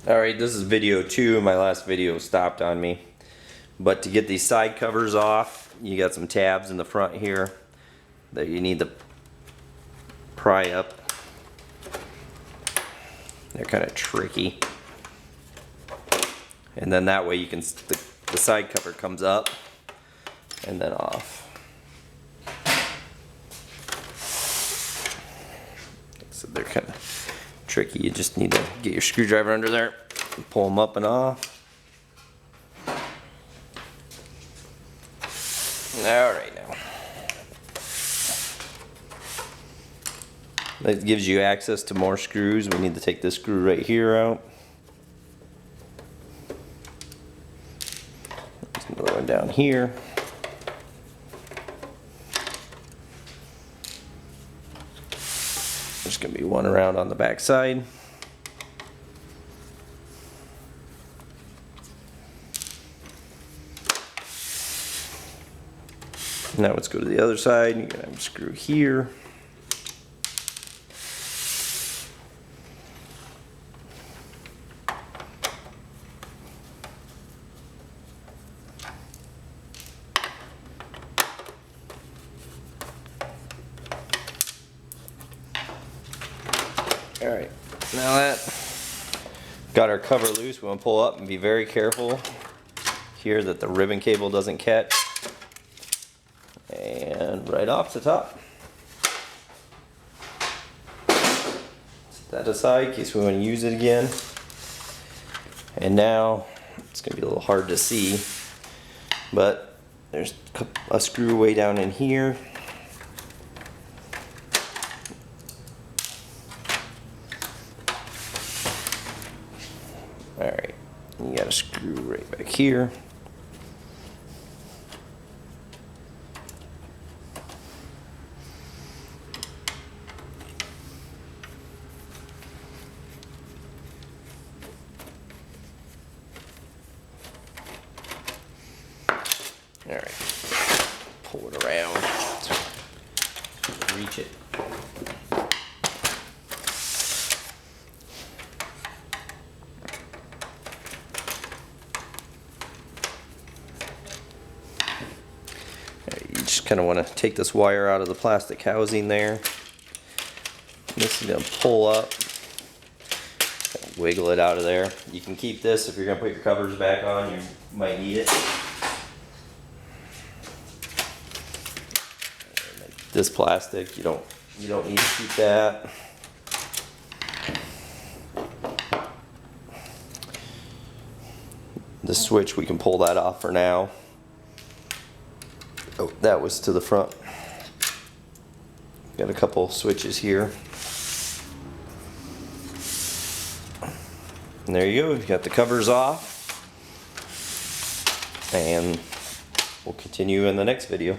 Alright, this is video 2. My last video stopped on me. But to get these side covers off, you got some tabs in the front here that you need to pry up. They're kind of tricky. And then that way you can, the side cover comes up and then off. So they're kind of tricky. You just need to get your screwdriver under there and pull them up and off. Alright, now that gives you access to more screws. We need to take this screw right here out. There's another one down here. There's going to be one around on the back side. Now let's go to the other side. You're going to have a screw here. Alright, now that got our cover loose, we want to pull up and be very careful here that the ribbon cable doesn't catch. And right off the top. Set that aside in case we want to use it again. And now it's going to be a little hard to see, but there's a screw way down in here. Alright, you got a screw right back here. Alright, pull it around, reach it. You just kind of want to take this wire out of the plastic housing there. This is going to pull up, wiggle it out of there. You can keep this if you're going to put your covers back on, you might need it. This plastic, you don't need to keep that. The switch, we can pull that off for now. Oh, that was to the front. Got a couple switches here. And there you go, you've got the covers off. And we'll continue in the next video.